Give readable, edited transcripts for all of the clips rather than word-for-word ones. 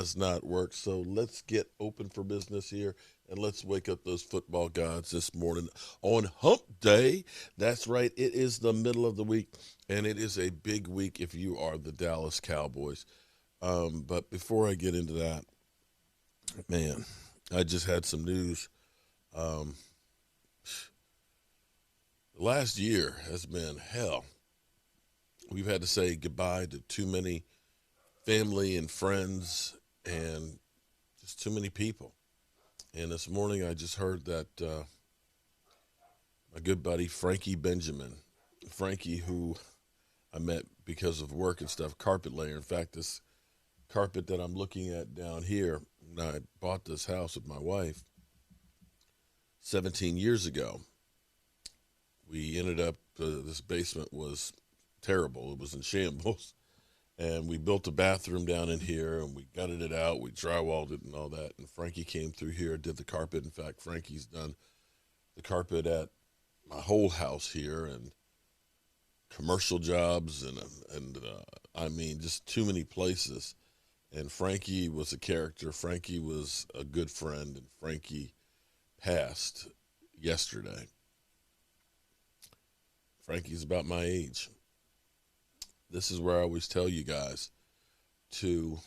does not work. So let's get open for business here and let's wake up those football gods this morning on Hump Day. That's right. It is the middle of the week, and it is a big week if you are the Dallas Cowboys. But before I get into that, man, I just had some news. Um, last year has been hell. We've had to say goodbye to too many family and friends and just too many people. And this morning I just heard that my good buddy Frankie Benjamin, Frankie, who I met because of work and stuff, carpet layer. In fact, this carpet that I'm looking at down here, when I bought this house with my wife 17 years ago, we ended up, this basement was terrible. It was in shambles. And we built a bathroom down in here, and we gutted it out. We drywalled it and all that. And Frankie came through here, did the carpet. In fact, Frankie's done the carpet at my whole house here, and commercial jobs, and I mean, just too many places. And Frankie was a character. Frankie was a good friend, and Frankie passed yesterday. Frankie's about my age. This is where I always tell you guys to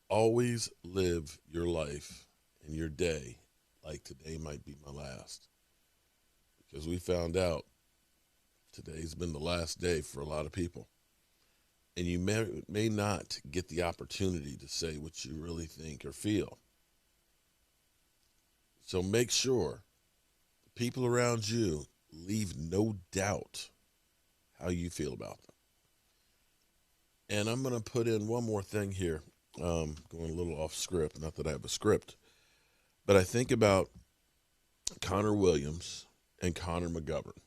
always live your life and your day like today might be my last. Because we found out today's been the last day for a lot of people. And you may not get the opportunity to say what you really think or feel. So make sure the people around you leave no doubt how you feel about them. And I'm going to put in one more thing here, going a little off script, not that I have a script, but I think about Connor Williams and Connor McGovern,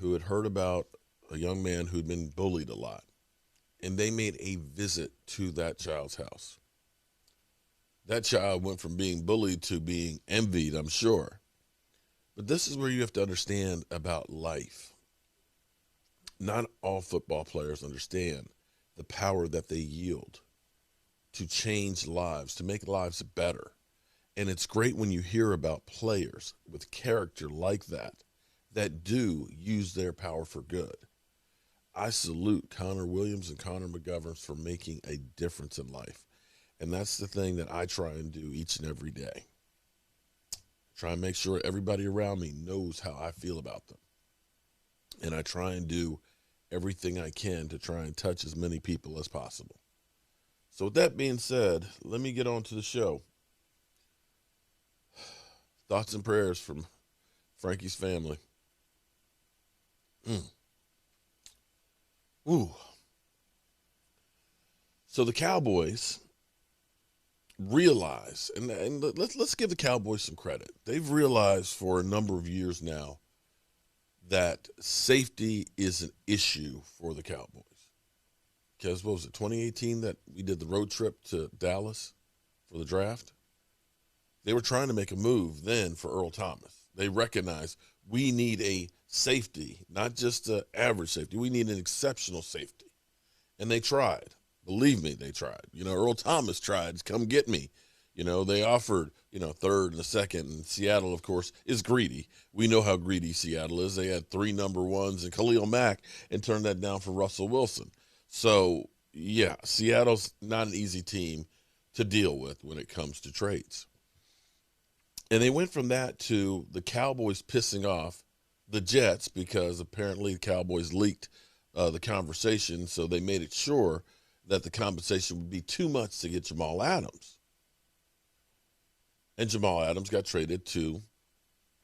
who had heard about a young man who'd been bullied a lot, and they made a visit to that child's house. That child went from being bullied to being envied, I'm sure. But this is where you have to understand about life. Not all football players understand the power that they yield to change lives, to make lives better. And it's great when you hear about players with character like that, that do use their power for good. I salute Connor Williams and Connor McGovern for making a difference in life. And that's the thing that I try and do each and every day. Try and make sure everybody around me knows how I feel about them. And I try and do everything I can to try and touch as many people as possible. So with that being said, let me get on to the show. Thoughts and prayers from Frankie's family. Ooh. So the Cowboys realize, and let's give the Cowboys some credit. They've realized for a number of years now that safety is an issue for the Cowboys. Because what was it, 2018 that we did the road trip to Dallas for the draft? They were trying to make a move then for Earl Thomas. They recognized we need a safety, not just an average safety. We need an exceptional safety. And they tried. Believe me, they tried. Earl Thomas tried to come get me. They offered, third and a second. And Seattle, of course, is greedy. We know how greedy Seattle is. They had 3 number ones and Khalil Mack and turned that down for Russell Wilson. So, yeah, Seattle's not an easy team to deal with when it comes to trades. And they went from that to the Cowboys pissing off the Jets because apparently the Cowboys leaked the conversation, so they made it sure that the compensation would be too much to get Jamal Adams. And Jamal Adams got traded to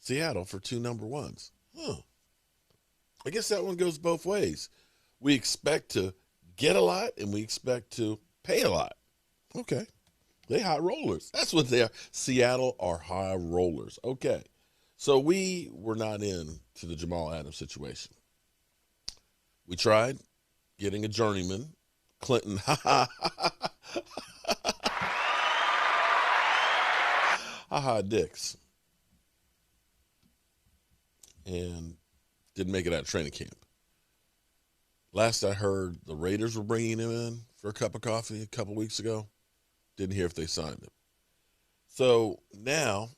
Seattle for 2 number ones. I guess that one goes both ways. We expect to get a lot, and we expect to pay a lot. Okay. They high rollers. That's what they are. Seattle are high rollers. Okay. So we were not in to the Jamal Adams situation. We tried getting a journeyman, Clinton. Dix. And didn't make it out of training camp. Last I heard, the Raiders were bringing him in for a cup of coffee a couple weeks ago. Didn't hear if they signed him. So now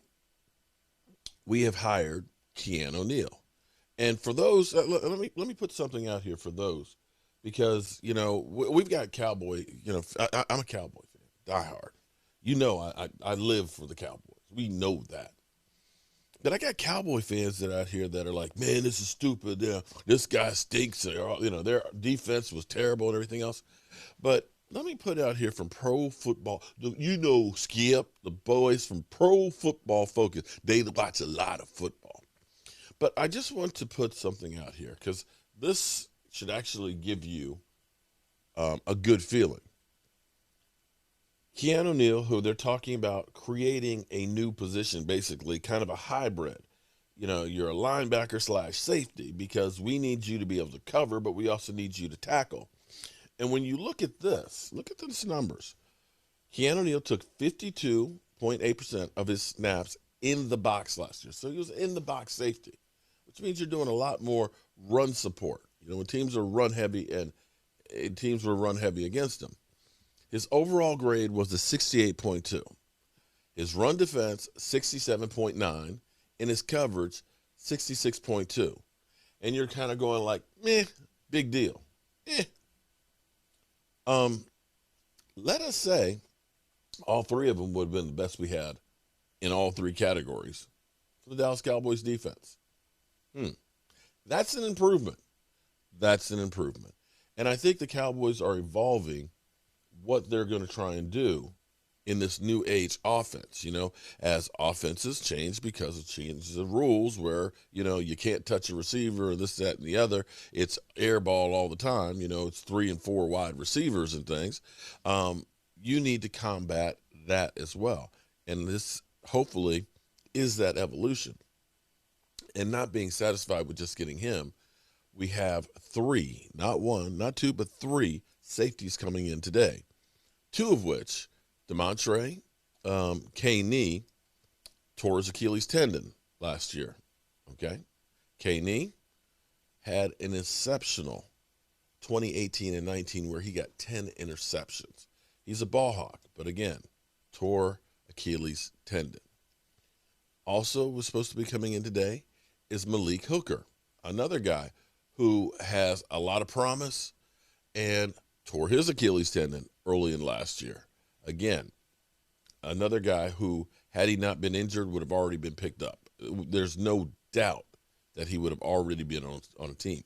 we have hired Keanu Neal. And for those, let me put something out here for those, because we've got Cowboy. I'm a Cowboy fan, diehard. I live for the Cowboys. We know that. But I got Cowboy fans that are out here that are like, man, this is stupid. Yeah, this guy stinks. Their defense was terrible and everything else. But let me put out here from Pro Football. Skip, the boys from Pro Football Focus. They watch a lot of football. But I just want to put something out here because this should actually give you a good feeling. Keanu Neal, who they're talking about creating a new position, basically kind of a hybrid. You're a linebacker slash safety because we need you to be able to cover, but we also need you to tackle. And when you look at these numbers. Keanu Neal took 52.8% of his snaps in the box last year. So he was in the box safety, which means you're doing a lot more run support. When teams are run heavy and teams were run heavy against him. His overall grade was a 68.2. His run defense, 67.9. And his coverage, 66.2. And you're kind of going like, meh, big deal. Let us say all three of them would have been the best we had in all three categories for the Dallas Cowboys defense. That's an improvement. And I think the Cowboys are evolving what they're going to try and do in this new age offense, as offenses change because of changes of rules where, you can't touch a receiver or this, that, and the other. It's air ball all the time. It's 3 and 4 wide receivers and things. You need to combat that as well. And this hopefully is that evolution. And not being satisfied with just getting him, we have 3, not 1, not 2, but 3 safeties coming in today. 2 of which, Demontre Kazee, tore his Achilles tendon last year. Okay? Kazee had an exceptional 2018 and 19 where he got 10 interceptions. He's a ball hawk, but again, tore Achilles tendon. Also was supposed to be coming in today is Malik Hooker, another guy who has a lot of promise and tore his Achilles tendon early in last year. Again, another guy who, had he not been injured, would have already been picked up. There's no doubt that he would have already been on a team.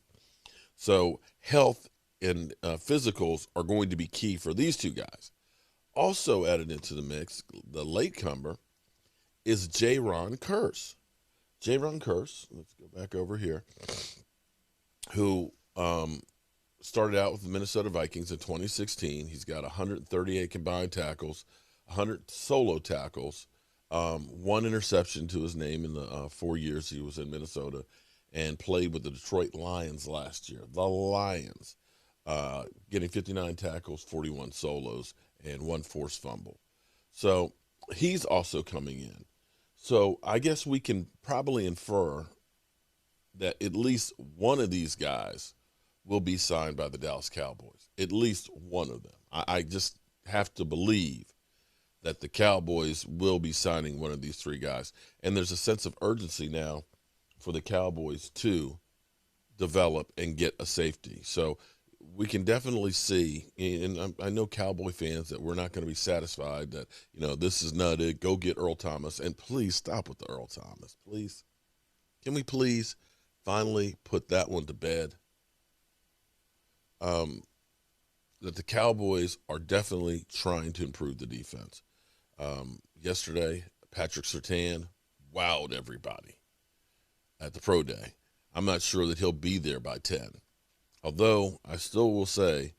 So health and physicals are going to be key for these 2 guys. Also added into the mix, the latecomer, is Jaron Kearse. Jaron Kearse, let's go back over here, who started out with the Minnesota Vikings in 2016. He's got 138 combined tackles, 100 solo tackles, 1 interception to his name in the 4 years he was in Minnesota, and played with the Detroit Lions last year. The Lions, getting 59 tackles, 41 solos, and 1 forced fumble. So he's also coming in. So I guess we can probably infer that at least one of these guys will be signed by the Dallas Cowboys. At least one of them. I just have to believe that the Cowboys will be signing one of these 3 guys. And there's a sense of urgency now for the Cowboys to develop and get a safety. So we can definitely see, and I know Cowboy fans, that we're not going to be satisfied that, this is not it. Go get Earl Thomas. And please stop with the Earl Thomas. Please. Can we please finally put that one to bed? That the Cowboys are definitely trying to improve the defense. Yesterday, Patrick Surtain wowed everybody at the Pro Day. I'm not sure that he'll be there by 10. Although I still will say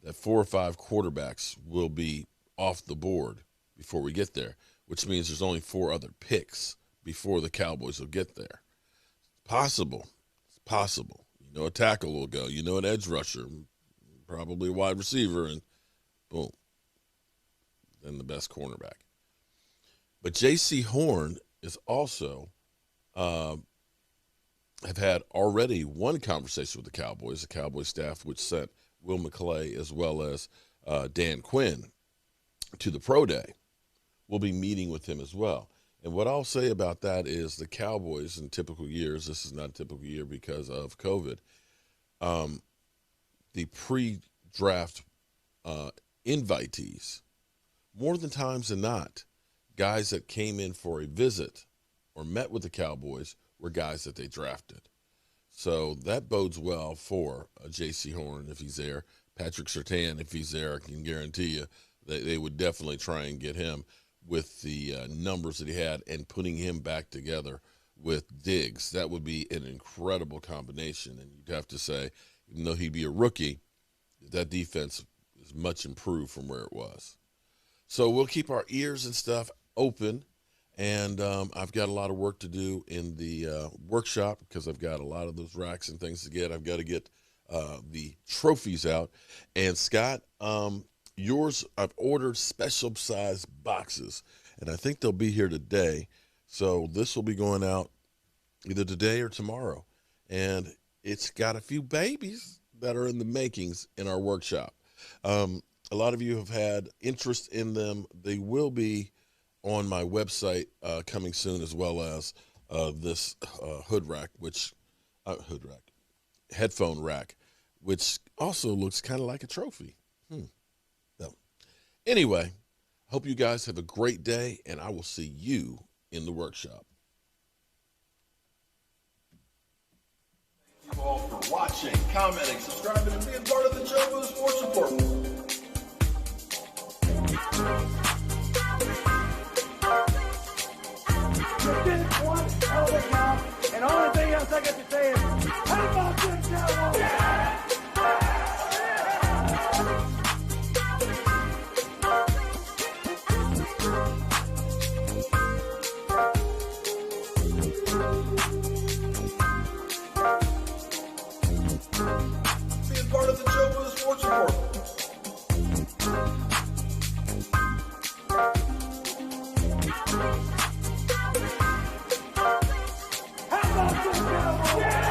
that 4 or 5 quarterbacks will be off the board before we get there, which means there's only 4 other picks before the Cowboys will get there. Possible. It's possible. A tackle will go. An edge rusher, probably a wide receiver, and boom, then the best cornerback. But J.C. Horn is also have had already one conversation with the Cowboys staff, which sent Will McClay as well as Dan Quinn to the pro day. We'll be meeting with him as well. And what I'll say about that is the Cowboys in typical years, this is not a typical year because of COVID, the pre-draft invitees, more than times than not, guys that came in for a visit or met with the Cowboys were guys that they drafted. So that bodes well for J.C. Horn if he's there. Patrick Surtain, if he's there, I can guarantee you they would definitely try and get him with the numbers that he had and putting him back together with Diggs. That would be an incredible combination. And you'd have to say, even though he'd be a rookie, that defense is much improved from where it was. So we'll keep our ears and stuff open. And I've got a lot of work to do in the workshop because I've got a lot of those racks and things to get. I've got to get the trophies out. And, Scott, yours, I've ordered special size boxes, and I think they'll be here today. So this will be going out either today or tomorrow. And it's got a few babies that are in the makings in our workshop. A lot of you have had interest in them. They will be on my website coming soon, as well as this headphone rack, which also looks kind of like a trophy. So, anyway, hope you guys have a great day, and I will see you in the workshop. Thank you all for watching, commenting, subscribing, and being part of the Joe Boo Sports Report. You did one hell of a job, and the only thing else I got to say is, how about this, Cowboys? Yeah! Being part of the Joe Boo Sports Report. How about this, Cowboys? Yeah!